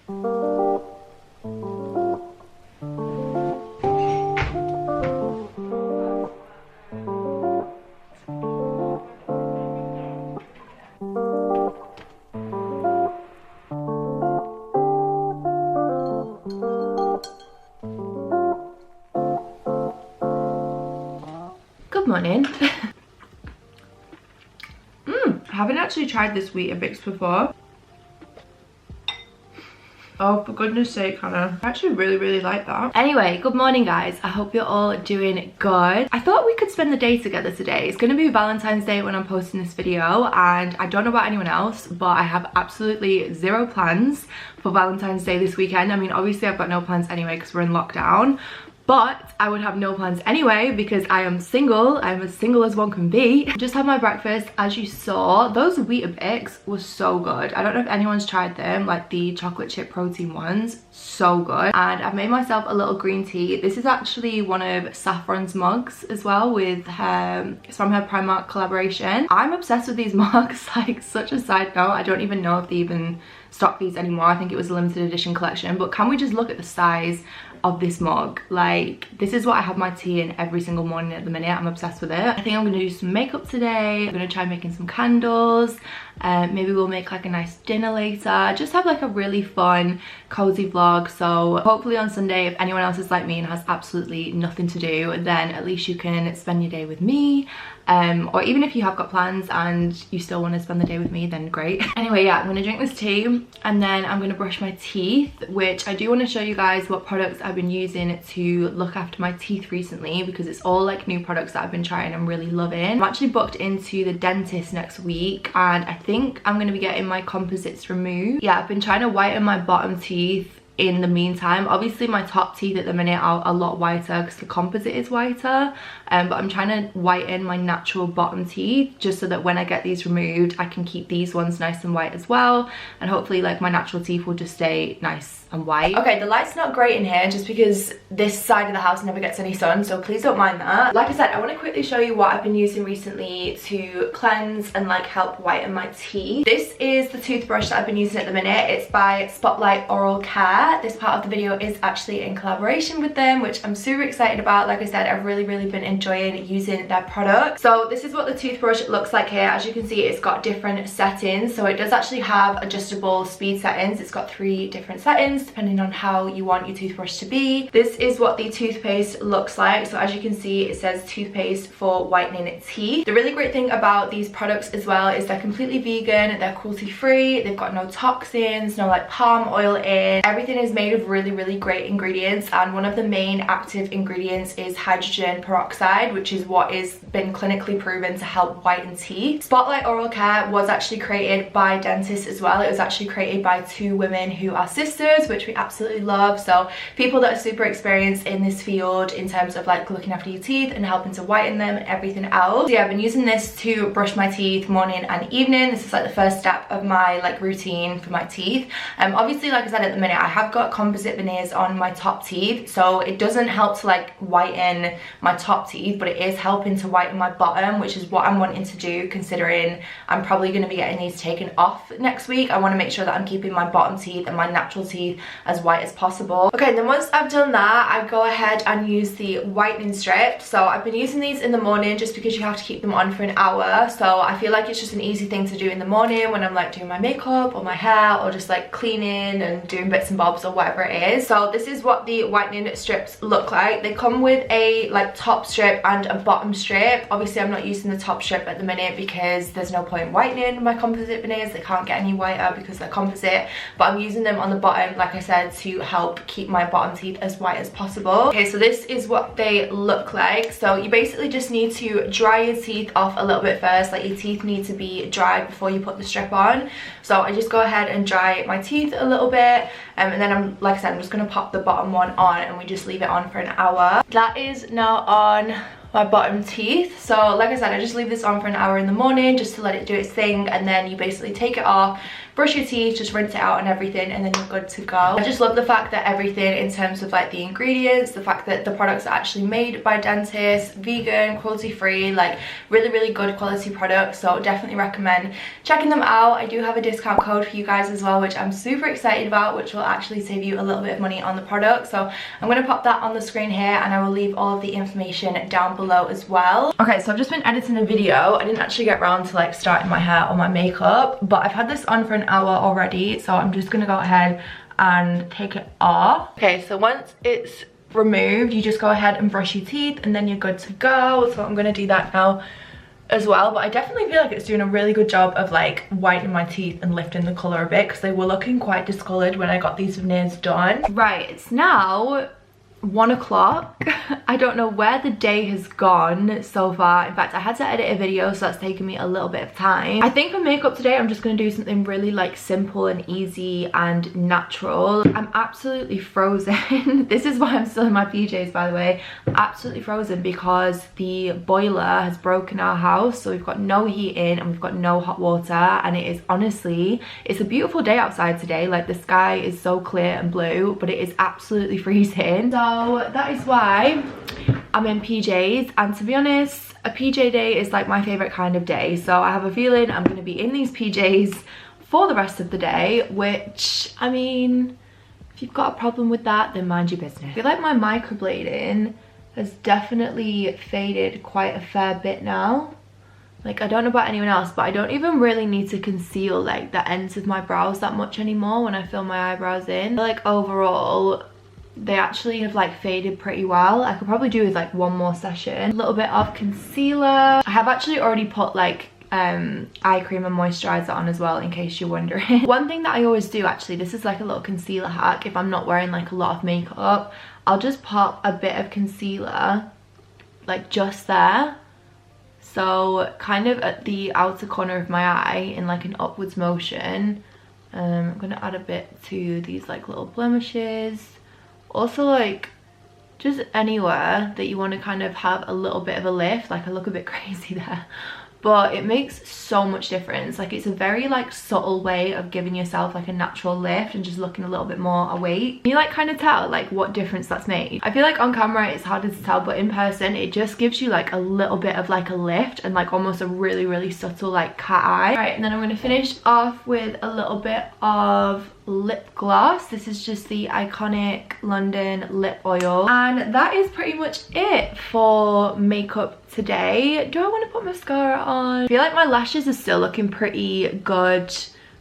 Good morning. I haven't actually tried this Weetabix before. Oh, for goodness sake, Hannah. I actually really like that. Anyway, good morning, guys. I hope you're all doing good. I thought we could spend the day together today. It's going to be Valentine's Day when I'm posting this video, and I don't know about anyone else, but I have absolutely zero plans for Valentine's Day this weekend. I mean, obviously I've got no plans anyway because we're in lockdown. But I would have no plans anyway because I am single. I'm as single as one can be. Just had my breakfast. As you saw, those Weetabix were so good. I don't know if anyone's tried them, like the chocolate chip protein ones. So good. And I've made myself a little green tea. This is actually one of Saffron's mugs as well with her, it's from her Primark collaboration. I'm obsessed with these mugs, like such a side note. I don't even know if they even stock these anymore. I think it was a limited edition collection. But can we just look at the size of this mug? Like, this is what I have my tea in every single morning at the minute. I'm obsessed with it. I think I'm gonna do some makeup today. I'm gonna try making some candles. Maybe we'll make like a nice dinner later. Just have like a really fun, cozy vlog. So hopefully on Sunday, if anyone else is like me and has absolutely nothing to do, then at least you can spend your day with me. Or even if you have got plans and you still want to spend the day with me, then great. Anyway, yeah, I'm gonna drink this tea and then I'm gonna brush my teeth, which I do want to show you guys what products I've been using to look after my teeth recently, because it's all like new products that I've been trying and really loving. I'm actually booked into the dentist next week and I think I'm gonna be getting my composites removed. Yeah, I've been trying to whiten my bottom teeth in the meantime. Obviously my top teeth at the minute are a lot whiter because the composite is whiter, but I'm trying to whiten my natural bottom teeth just so that when I get these removed I can keep these ones nice and white as well, and hopefully like my natural teeth will just stay nice and white. Okay, the light's not great in here just because this side of the house never gets any sun, so please don't mind that. Like I said, I want to quickly show you what I've been using recently to cleanse and like help whiten my teeth. This is the toothbrush that I've been using at the minute. It's by Spotlight Oral Care. This part of the video is actually in collaboration with them, which I'm super excited about. Like I said, I've really been enjoying using their product. So this is what the toothbrush looks like here. As you can see, it's got different settings, so it does actually have adjustable speed settings. It's got 3 different settings depending on how you want your toothbrush to be. This is what the toothpaste looks like. So as you can see, it says toothpaste for whitening teeth. The really great thing about these products as well is they're completely vegan, they're cruelty free, they've got no toxins, no like palm oil in. Everything is made of really great ingredients, and one of the main active ingredients is hydrogen peroxide, which is what is been clinically proven to help whiten teeth. Spotlight Oral Care was actually created by dentists as well. It was actually created by 2 women who are sisters, which we absolutely love. So people that are super experienced in this field in terms of like looking after your teeth and helping to whiten them and everything else. So yeah, I've been using this to brush my teeth morning and evening. This is like the first step of my like routine for my teeth. Obviously, like I said, at the minute I have got composite veneers on my top teeth, so it doesn't help to like whiten my top teeth, but it is helping to whiten my bottom, which is what I'm wanting to do considering I'm probably going to be getting these taken off next week. I want to make sure that I'm keeping my bottom teeth and my natural teeth as white as possible. Okay, then once I've done that, I go ahead and use the whitening strip. So I've been using these in the morning just because you have to keep them on for an hour, so I feel like it's just an easy thing to do in the morning when I'm like doing my makeup or my hair or just like cleaning and doing bits and bobs or whatever it is. So this is what the whitening strips look like. They come with a like top strip and a bottom strip. Obviously I'm not using the top strip at the minute because there's no point whitening my composite veneers. They can't get any whiter because they're composite, but I'm using them on the bottom, like I said, to help keep my bottom teeth as white as possible. Okay, so this is what they look like. So you basically just need to dry your teeth off a little bit first. Like your teeth need to be dry before you put the strip on. So I just go ahead and dry my teeth a little bit, and then like I said, I'm just going to pop the bottom one on and we just leave it on for an hour. That is now on my bottom teeth. So like I said, I just leave this on for an hour in the morning just to let it do its thing, and then you basically take it off, brush your teeth, just rinse it out and everything, and then you're good to go. I just love the fact that everything in terms of like the ingredients, the fact that the products are actually made by dentists, vegan, cruelty free, like really good quality products. So definitely recommend checking them out. I do have a discount code for you guys as well, which I'm super excited about, which will actually save you a little bit of money on the product. So I'm going to pop that on the screen here, and I will leave all of the information down below as well. Okay, so I've just been editing a video. I didn't actually get around to like starting my hair or my makeup, but I've had this on for an hour already, so I'm just gonna go ahead and take it off. Okay, so once it's removed, you just go ahead and brush your teeth, and then you're good to go. So I'm gonna do that now as well, but I definitely feel like it's doing a really good job of like whitening my teeth and lifting the color a bit, because they were looking quite discolored when I got these veneers done. Right, it's now 1 o'clock. I don't know where the day has gone so far. In fact, I had to edit a video, so that's taken me a little bit of time. I think for makeup today, I'm just going to do something really like simple and easy and natural. I'm absolutely frozen. This is why I'm still in my PJs, by the way. I'm absolutely frozen because the boiler has broken our house, so we've got no heat in and we've got no hot water, and it is honestly, it's a beautiful day outside today. Like the sky is so clear and blue, but it is absolutely freezing. So that is why I'm in PJs, and to be honest, a PJ day is like my favorite kind of day. So I have a feeling I'm going to be in these PJs for the rest of the day, which, I mean, if you've got a problem with that, then mind your business. I feel like my microblading has definitely faded quite a fair bit now. Like, I don't know about anyone else, but I don't even really need to conceal like the ends of my brows that much anymore when I fill my eyebrows in. Like overall, they actually have like faded pretty well. I could probably do with like one more session. A little bit of concealer. I have actually already put like eye cream and moisturizer on as well, in case you're wondering. One thing that I always do, actually, this is like a little concealer hack. If I'm not wearing like a lot of makeup, I'll just pop a bit of concealer like just there, so kind of at the outer corner of my eye in like an upwards motion. I'm gonna add a bit to these like little blemishes. Also, like, just anywhere that you want to kind of have a little bit of a lift. Like, I look a bit crazy there, but it makes so much difference. Like, it's a very like subtle way of giving yourself like a natural lift and just looking a little bit more awake. You like kind of tell like what difference that's made. I feel like on camera it's harder to tell, but in person it just gives you like a little bit of like a lift and like almost a really subtle like cat eye. Right, and then I'm going to finish off with a little bit of lip gloss. This is just the iconic London lip oil, and that is pretty much it for makeup today. Do I want to put mascara on? I feel like my lashes are still looking pretty good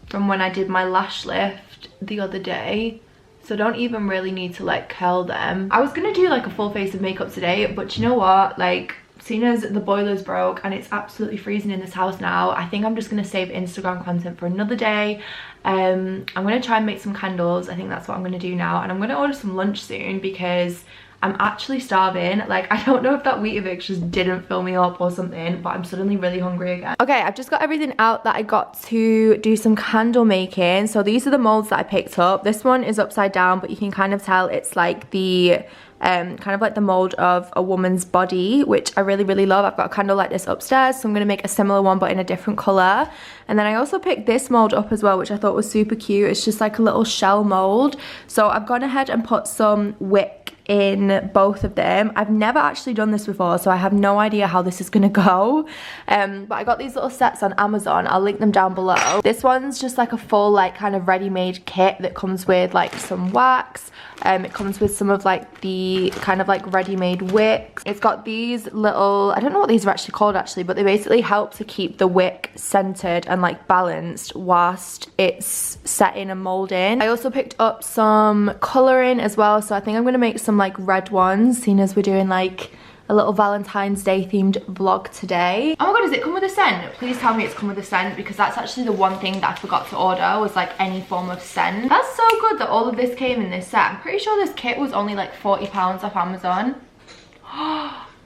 from when I did my lash lift the other day, so don't even really need to like curl them. I was gonna do like a full face of makeup today, but you know what, like, seeing as the boiler's broke and it's absolutely freezing in this house now, I think I'm just gonna save Instagram content for another day. I'm gonna try and make some candles. I think that's what I'm gonna do now, and I'm gonna order some lunch soon because I'm actually starving. Like, I don't know if that Weetabix just didn't fill me up or something, but I'm suddenly really hungry again. Okay, I've just got everything out that I got to do some candle making. So these are the molds that I picked up. This one is upside down, but you can kind of tell it's like the kind of like the mold of a woman's body, which I really love. I've got a candle like this upstairs, so I'm going to make a similar one but in a different color. And then I also picked this mold up as well, which I thought was super cute. It's just like a little shell mold. So I've gone ahead and put some wick in both of them. I've never actually done this before, so I have no idea how this is gonna go, but I got these little sets on Amazon. I'll link them down below. This one's just like a full like kind of ready-made kit that comes with like some wax. It comes with some of like the kind of like ready-made wicks. It's got these little, I don't know what these are actually called actually, but they basically help to keep the wick centered and like balanced whilst it's setting and molding. I also picked up some colouring as well, so I think I'm gonna make some like red ones, seeing as we're doing like a little Valentine's Day themed vlog today. Oh my god, does it come with a scent? Please tell me it's come with a scent, because that's actually the one thing that I forgot to order, was like any form of scent. That's so good that all of this came in this set. I'm pretty sure this kit was only like £40 off Amazon.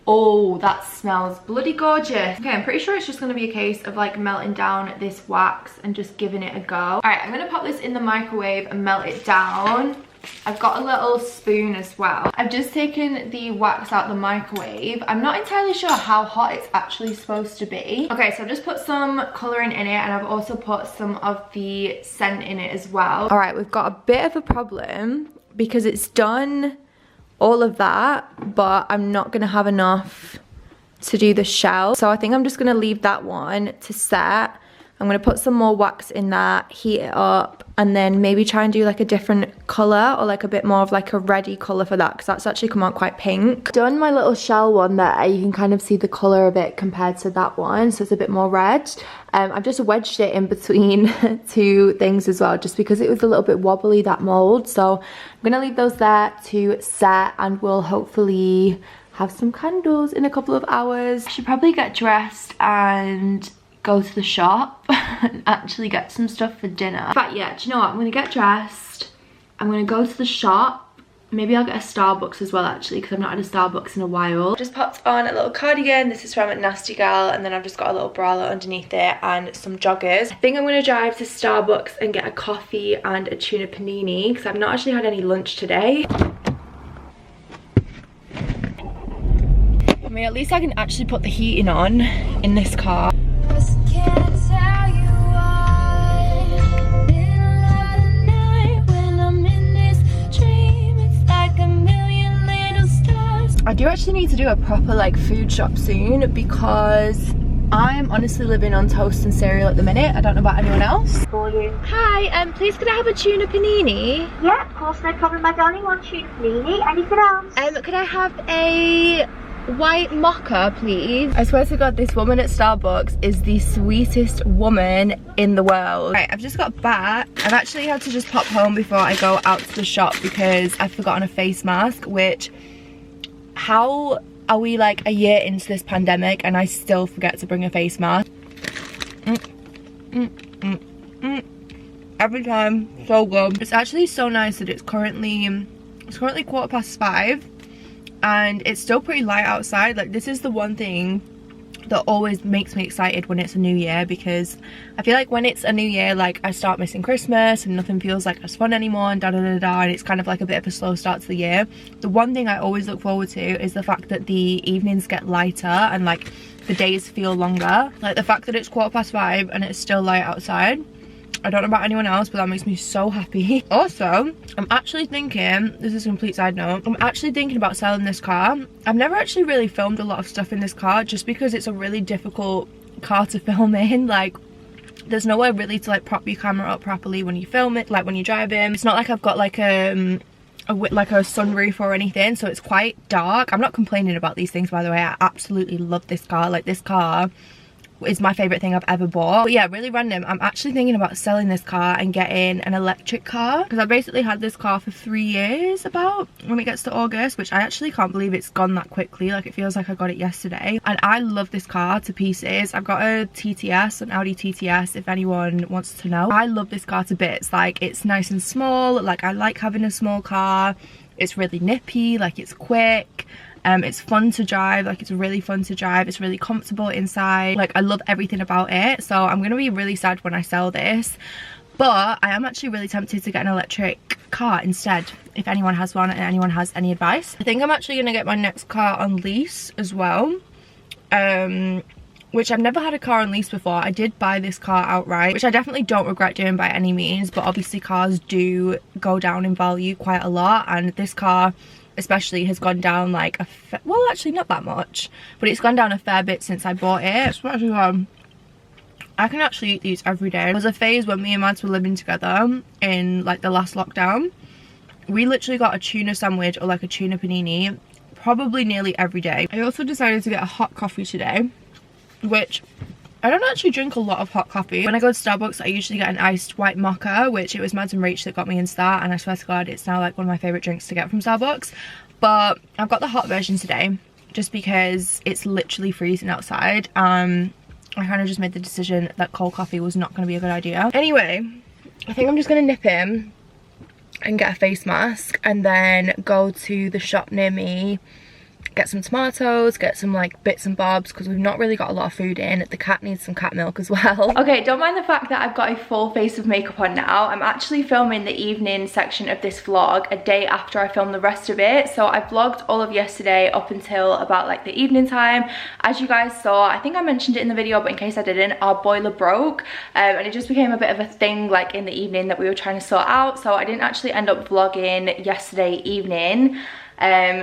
Oh, that smells bloody gorgeous. Okay, I'm pretty sure it's just gonna be a case of like melting down this wax and just giving it a go. All right, I'm gonna pop this in the microwave and melt it down. I've got a little spoon as well. I've just taken the wax out the microwave. I'm not entirely sure how hot it's actually supposed to be. Okay, so I've just put some colouring in it, and I've also put some of the scent in it as well. All right, we've got a bit of a problem because it's done all of that, but I'm not gonna have enough to do the shell. So I think I'm just gonna leave that one to set. I'm gonna put some more wax in that, heat it up, and then maybe try and do like a different color, or like a bit more of like a reddy color for that, because that's actually come out quite pink. Done my little shell one there. You can kind of see the color of it compared to that one, so it's a bit more red. I've just wedged it in between two things as well, just because it was a little bit wobbly, that mold. So I'm gonna leave those there to set, and we'll hopefully have some candles in a couple of hours. I should probably get dressed and go to the shop and actually get some stuff for dinner. But yeah, do you know what? I'm gonna get dressed. I'm gonna go to the shop. Maybe I'll get a Starbucks as well, actually, because I've not had a Starbucks in a while. Just popped on a little cardigan. This is from Nasty Gal, and then I've just got a little bralette underneath it and some joggers. I think I'm gonna drive to Starbucks and get a coffee and a tuna panini, because I've not actually had any lunch today. I mean, at least I can actually put the heating on in this car. I do actually need to do a proper like food shop soon, because I'm honestly living on toast and cereal at the minute. I don't know about anyone else. Hi, please could I have a tuna panini? Yeah, of course, no problem, my darling. One tuna panini. Anything else? Could I have a white mocha, please? I swear to God, this woman at Starbucks is the sweetest woman in the world. Right, I've just got back. I've actually had to just pop home before I go out to the shop because I've forgotten a face mask, which, how are we like a year into this pandemic and I still forget to bring a face mask? Every time, so good. It's actually so nice that it's currently 5:15 and it's still pretty light outside. Like, this is the one thing that always makes me excited when it's a new year, because I feel like when it's a new year, like, I start missing Christmas and nothing feels like as fun anymore, and and it's kind of like a bit of a slow start to the year. The one thing I always look forward to is the fact that the evenings get lighter and like the days feel longer. Like, the fact that it's 5:15 and it's still light outside, I don't know about anyone else, but that makes me so happy. Also, I'm actually thinking, this is a complete side note, I'm actually thinking about selling this car. I've never actually really filmed a lot of stuff in this car, just because it's a really difficult car to film in. Like, there's nowhere really to like prop your camera up properly when you film it, like when you drive in. It's not like I've got like a sunroof or anything, so it's quite dark. I'm not complaining about these things, by the way. I absolutely love this car. Like, this car is my favorite thing I've ever bought. But yeah, really random, I'm actually thinking about selling this car and getting an electric car, because I basically had this car for 3 years about when it gets to August, which I actually can't believe it's gone that quickly. Like, it feels like I got it yesterday, and I love this car to pieces. I've got a TTS, an Audi TTS, if anyone wants to know. I love this car to bits. Like, it's nice and small. Like, I like having a small car. It's really nippy, like, it's quick. It's fun to drive. Like, it's really fun to drive. It's really comfortable inside. Like, I love everything about it. So I'm gonna be really sad when I sell this, but I am actually really tempted to get an electric car instead, if anyone has one and anyone has any advice. I think I'm actually gonna get my next car on lease as well, which I've never had a car on lease before. I did buy this car outright, which I definitely don't regret doing by any means, but obviously cars do go down in value quite a lot, and this car especially has gone down like well, actually not that much, but it's gone down a fair bit since I bought it. Especially I can actually eat these every day. There was a phase when me and Mads were living together in like the last lockdown. We literally got a tuna sandwich or like a tuna panini probably nearly every day. I also decided to get a hot coffee today, which I don't actually drink a lot of hot coffee. When I go to Starbucks, I usually get an iced white mocha, which it was Mads and Rach that got me into that, and I swear to God, it's now like one of my favourite drinks to get from Starbucks. But I've got the hot version today, just because it's literally freezing outside. I kind of just made the decision that cold coffee was not going to be a good idea. Anyway, I think I'm just going to nip in and get a face mask, and then go to the shop near me get some tomatoes, get some like bits and bobs, because we've not really got a lot of food in. The cat needs some cat milk as well. Okay, don't mind the fact that I've got a full face of makeup on now. I'm actually filming the evening section of this vlog a day after I filmed the rest of it. So I vlogged all of yesterday up until about like the evening time. As you guys saw, I think I mentioned it in the video, but in case I didn't, our boiler broke, and it just became a bit of a thing like in the evening that we were trying to sort out. So I didn't actually end up vlogging yesterday evening,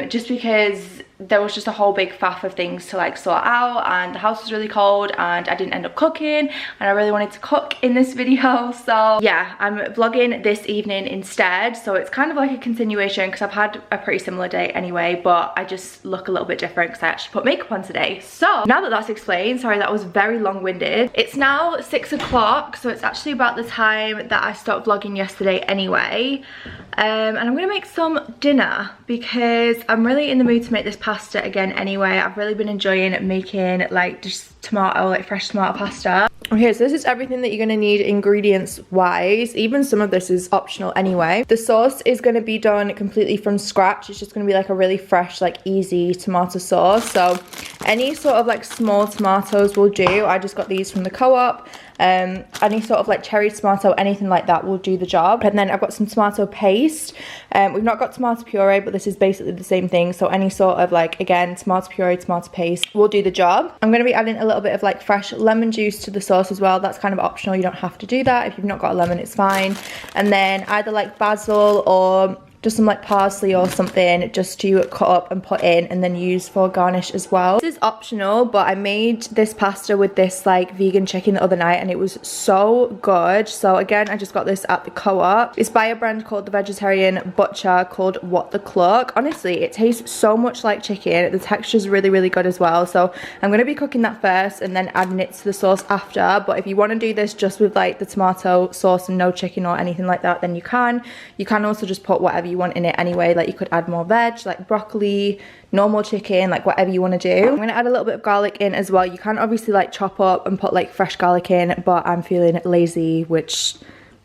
just because there was just a whole big faff of things to like sort out, and the house was really cold, and I didn't end up cooking, and I really wanted to cook in this video. So yeah, I'm vlogging this evening instead. So it's kind of like a continuation, because I've had a pretty similar day anyway, but I just look a little bit different because I actually put makeup on today. So now that that's explained, sorry that was very long-winded. It's now 6 o'clock, so it's actually about the time that I stopped vlogging yesterday anyway. And I'm gonna make some dinner because I'm really in the mood to make this pasta again anyway. I've really been enjoying making like just tomato, like fresh tomato pasta. Okay, so this is everything that you're gonna need ingredients wise. Even some of this is optional anyway. The sauce is gonna be done completely from scratch. It's just gonna be like a really fresh, like easy tomato sauce. So any sort of like small tomatoes will do. I just got these from the co-op. Any sort of like cherry tomato, anything like that will do the job. And then I've got some tomato paste. We've not got tomato puree, but this is basically the same thing. So any sort of like, again, tomato puree, tomato paste will do the job. I'm going to be adding a little bit of like fresh lemon juice to the sauce as well. That's kind of optional. You don't have to do that. If you've not got a lemon, it's fine. And then either like basil or just some like parsley or something just to cut up and put in, and then use for garnish as well. This is optional, but I made this pasta with this like vegan chicken the other night, and it was so good. So again, I just got this at the co-op. It's by a brand called the Vegetarian Butcher called What the Cluck. Honestly, it tastes so much like chicken. The texture is really, really good as well. So I'm going to be cooking that first and then adding it to the sauce after. But if you want to do this just with like the tomato sauce and no chicken or anything like that, then you can. You can also just put whatever you want in it anyway. Like you could add more veg, like broccoli, normal chicken, like whatever you want to do. I'm going to add a little bit of garlic in as well. You can obviously like chop up and put like fresh garlic in, but I'm feeling lazy, which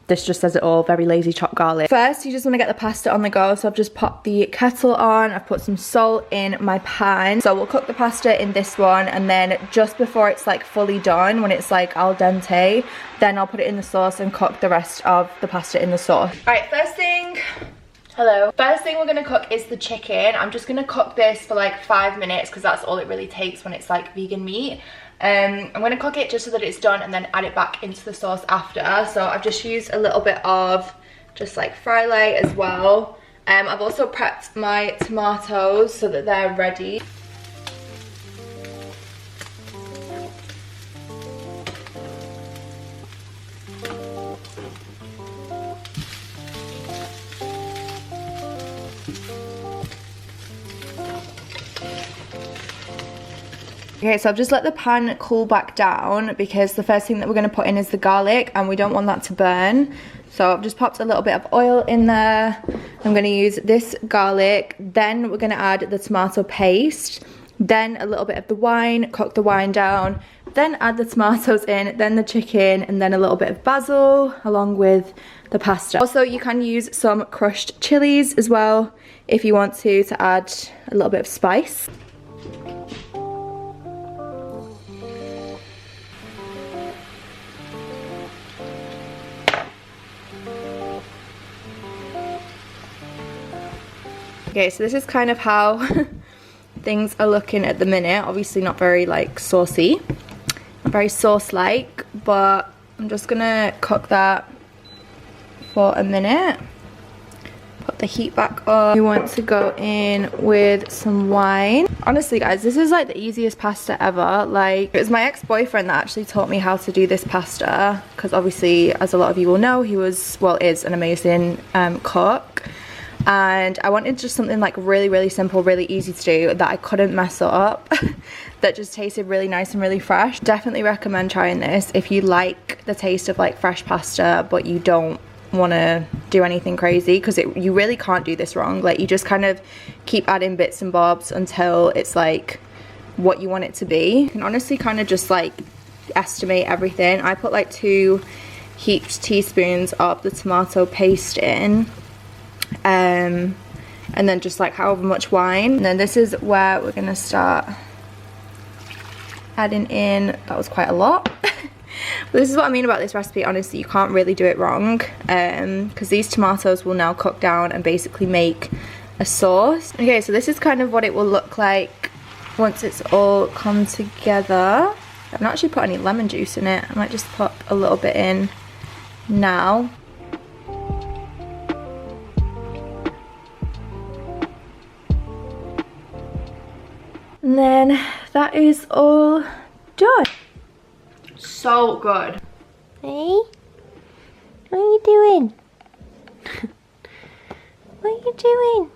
this just says it all, very lazy chopped garlic. First, you just want to get the pasta on the go. So I've just popped the kettle on. I've put some salt in my pan. So we'll cook the pasta in this one, and then just before it's like fully done, when it's like al dente, then I'll put it in the sauce and cook the rest of the pasta in the sauce. All right, first thing we're gonna cook is the chicken. I'm just gonna cook this for like 5 minutes because that's all it really takes when it's like vegan meat. I'm gonna cook it just so that it's done, and then add it back into the sauce after. So I've just used a little bit of just like fry light as well. I've also prepped my tomatoes so that they're ready. Okay, so I've just let the pan cool back down because the first thing that we're going to put in is the garlic, and we don't want that to burn. So I've just popped a little bit of oil in there. I'm going to use this garlic. Then we're going to add the tomato paste. Then a little bit of the wine, cook the wine down. Then add the tomatoes in, then the chicken, and then a little bit of basil along with the pasta. Also, you can use some crushed chilies as well if you want to add a little bit of spice. Okay, so this is kind of how things are looking at the minute. Obviously not very like saucy, not very sauce-like, but I'm just gonna cook that for a minute. Put the heat back on. We want to go in with some wine. Honestly guys, this is like the easiest pasta ever. Like, it was my ex-boyfriend that actually taught me how to do this pasta, because obviously, as a lot of you will know, he was, well, is an amazing cook. And I wanted just something like really, really simple, really easy to do that I couldn't mess up, that just tasted really nice and really fresh. Definitely recommend trying this if you like the taste of like fresh pasta, but you don't want to do anything crazy, because you really can't do this wrong. Like, you just kind of keep adding bits and bobs until it's like what you want it to be. You can honestly kind of just like estimate everything. I put like 2 heaped teaspoons of the tomato paste in. and then just like however much wine. And then this is where we're gonna start adding in, that was quite a lot. But this is what I mean about this recipe, honestly, you can't really do it wrong, because these tomatoes will now cook down and basically make a sauce. Okay, so this is kind of what it will look like once it's all come together. I've not actually put any lemon juice in it. I might just put a little bit in now. And then that is all done. So good. Hey, what are you doing? What are you doing?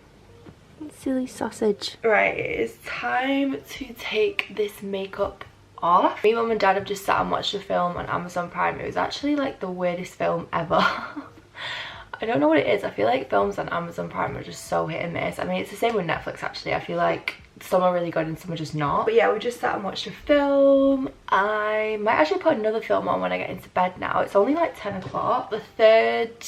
You silly sausage. Right, it is time to take this makeup off. Me, mum and dad have just sat and watched a film on Amazon Prime. It was actually like the weirdest film ever. I don't know what it is. I feel like films on Amazon Prime are just so hit and miss. I mean, it's the same with Netflix actually. I feel like some are really good and some are just not. But yeah, we just sat and watched a film. I might actually put another film on when I get into bed now. It's only like 10 o'clock. The third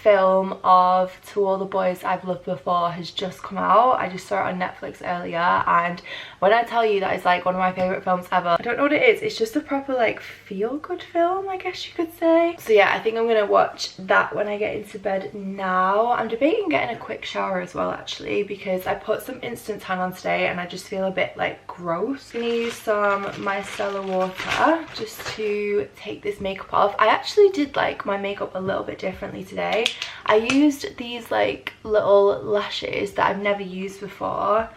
film of To All the Boys I've Loved Before has just come out. I just saw it on Netflix earlier, and when I tell you that it's like one of my favourite films ever, I don't know what it is. It's just a proper like feel-good film, I guess you could say. So yeah, I think I'm gonna watch that when I get into bed now. I'm debating getting a quick shower as well actually, because I put some instant tan on today and I just feel a bit like gross. I'm gonna use some micellar water just to take this makeup off. I actually did like my makeup a little bit differently today. I used these like little lashes that I've never used before,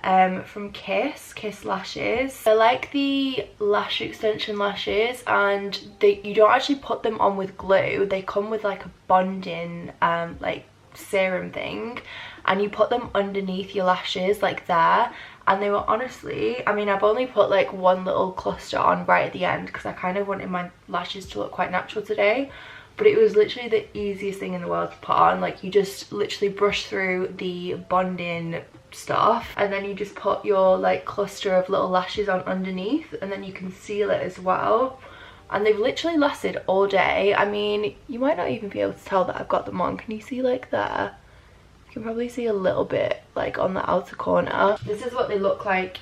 from Kiss Lashes. They're like the lash extension lashes, and you don't actually put them on with glue. They come with like a bonding like serum thing, and you put them underneath your lashes like there. And they were honestly, I mean, I've only put like one little cluster on right at the end because I kind of wanted my lashes to look quite natural today. But it was literally the easiest thing in the world to put on. Like, you just literally brush through the bonding stuff, and then you just put your like cluster of little lashes on underneath, and then you conceal it as well. And they've literally lasted all day. I mean, you might not even be able to tell that I've got them on. Can you see like there? You can probably see a little bit like on the outer corner. This is what they look like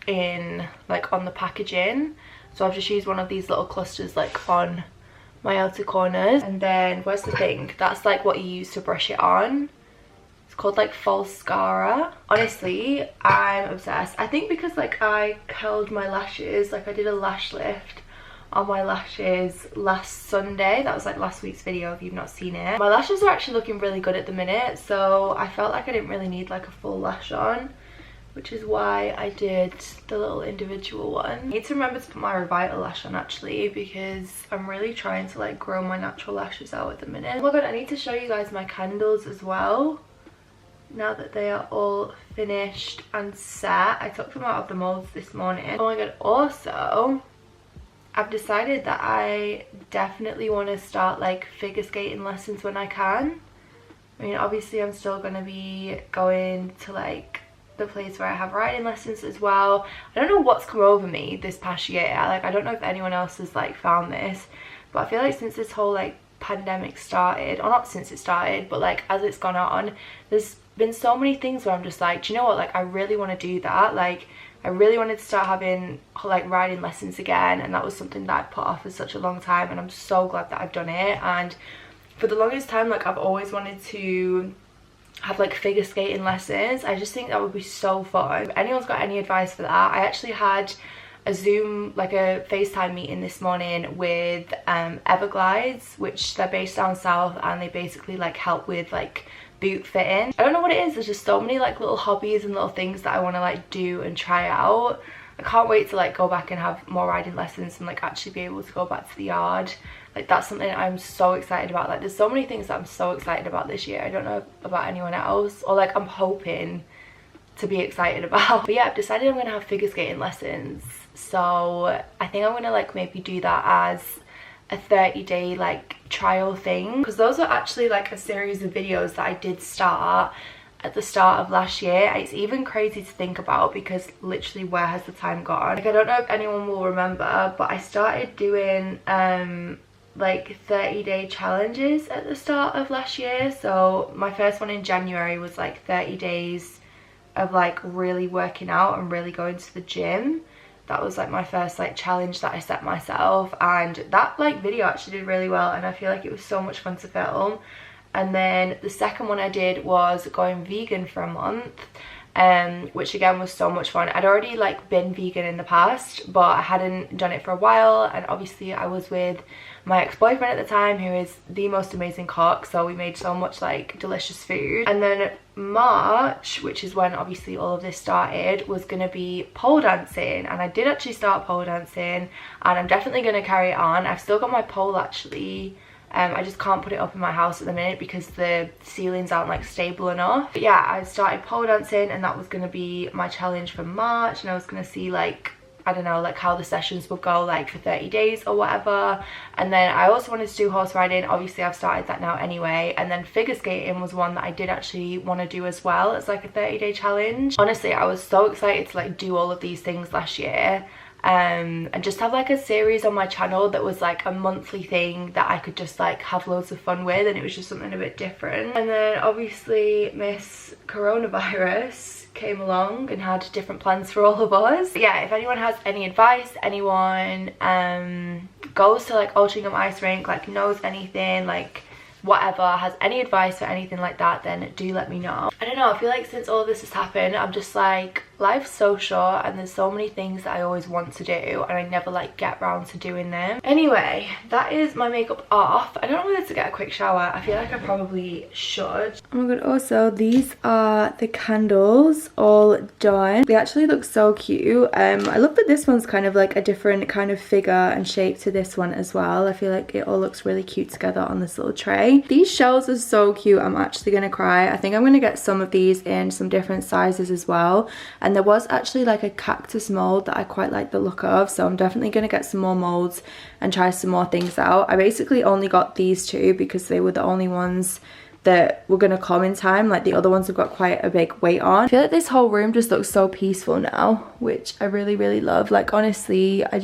in like on the packaging. So I've just used one of these little clusters like on my outer corners. And then where's the thing? That's like what you use to brush it on. It's called like Falscara. Honestly, I'm obsessed. I think because like I curled my lashes, like I did a lash lift on my lashes last Sunday. That was like last week's video if you've not seen it. My lashes are actually looking really good at the minute, so I felt like I didn't really need like a full lash on, which is why I did the little individual one. I need to remember to put my Revital lash on actually, because I'm really trying to like grow my natural lashes out at the minute. Oh my god, I need to show you guys my candles as well. Now that they are all finished and set. I took them out of the molds this morning. Oh my god, also, I've decided that I definitely want to start like figure skating lessons when I can. I mean, obviously I'm still going to be going to like the place where I have riding lessons as well. I don't know what's come over me this past year. I don't know if anyone else has like found this, but I feel like since this whole like pandemic started, or not since it started, but like as it's gone on, there's been so many things where I'm just like, do you know what, like I really want to do that. Like I really wanted to start having like riding lessons again, and that was something that I'd put off for such a long time, and I'm so glad that I've done it. And for the longest time, like I've always wanted to have like figure skating lessons. I just think that would be so fun. If anyone's got any advice for that, I actually had a Zoom, like a FaceTime meeting this morning with Everglides, which they're based down south, and they basically like help with like boot fitting. I don't know what it is, there's just so many like little hobbies and little things that I want to like do and try out. I can't wait to like go back and have more riding lessons and like actually be able to go back to the yard. Like that's something I'm so excited about. Like there's so many things that I'm so excited about this year. I don't know about anyone else, or like I'm hoping to be excited about. But yeah, I've decided I'm gonna have figure skating lessons, so I think I'm gonna like maybe do that as a 30-day like trial thing, because those are actually like a series of videos that I did start at the start of last year. It's even crazy to think about, because literally where has the time gone? Like I don't know if anyone will remember, but I started doing like 30-day challenges at the start of last year. So my first one in January was like 30 days of like really working out and really going to the gym. That was like my first like challenge that I set myself, and that like video actually did really well, and I feel like it was so much fun to film. And then the second one I did was going vegan for a month, which again was so much fun. I'd already like been vegan in the past, but I hadn't done it for a while, and obviously I was with my ex-boyfriend at the time, who is the most amazing cook, so we made so much like delicious food. And then March, which is when obviously all of this started, was gonna be pole dancing, and I did actually start pole dancing, and I'm definitely gonna carry it on. I've still got my pole actually. I just can't put it up in my house at the minute because the ceilings aren't like stable enough. But yeah, I started pole dancing, and that was going to be my challenge for March, and I was going to see like, I don't know, like how the sessions would go like for 30 days or whatever. And then I also wanted to do horse riding. Obviously I've started that now anyway. And then figure skating was one that I did actually want to do as well as like a 30-day challenge. Honestly, I was so excited to like do all of these things last year. And just have like a series on my channel that was like a monthly thing that I could just like have loads of fun with, and it was just something a bit different. And then obviously Miss Coronavirus came along and had different plans for all of us. But yeah, if anyone has any advice, anyone goes to like Altrincham ice rink, like knows anything, like whatever, has any advice for anything like that, then do let me know. I don't know, I feel like since all of this has happened, I'm just like, life's so short and there's so many things that I always want to do, and I never like get around to doing them. Anyway, that is my makeup off. I don't know whether to get a quick shower. I feel like I probably should. Oh my god, also these are the candles all done. They actually look so cute. I love that this one's kind of like a different kind of figure and shape to this one as well. I feel like it all looks really cute together on this little tray. These shells are so cute. I'm actually gonna cry. I think I'm gonna get some of these in some different sizes as well. And there was actually like a cactus mold that I quite like the look of, so I'm definitely going to get some more molds and try some more things out. I basically only got these two because they were the only ones that were going to come in time. Like the other ones have got quite a big weight on. I feel like this whole room just looks so peaceful now, which I really love. Like honestly, I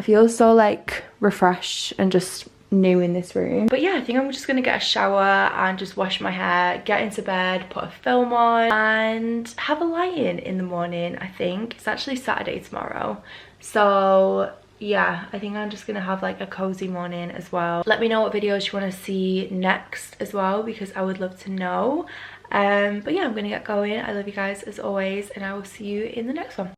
feel so like refreshed and just new in this room. But yeah, I think I'm just gonna get a shower and just wash my hair, get into bed, put a film on, and have a lie-in in the morning. I think it's actually Saturday tomorrow, so yeah, I think I'm just gonna have like a cozy morning as well. Let me know what videos you want to see next as well, because I would love to know. But yeah, I'm gonna get going. I love you guys as always, and I will see you in the next one.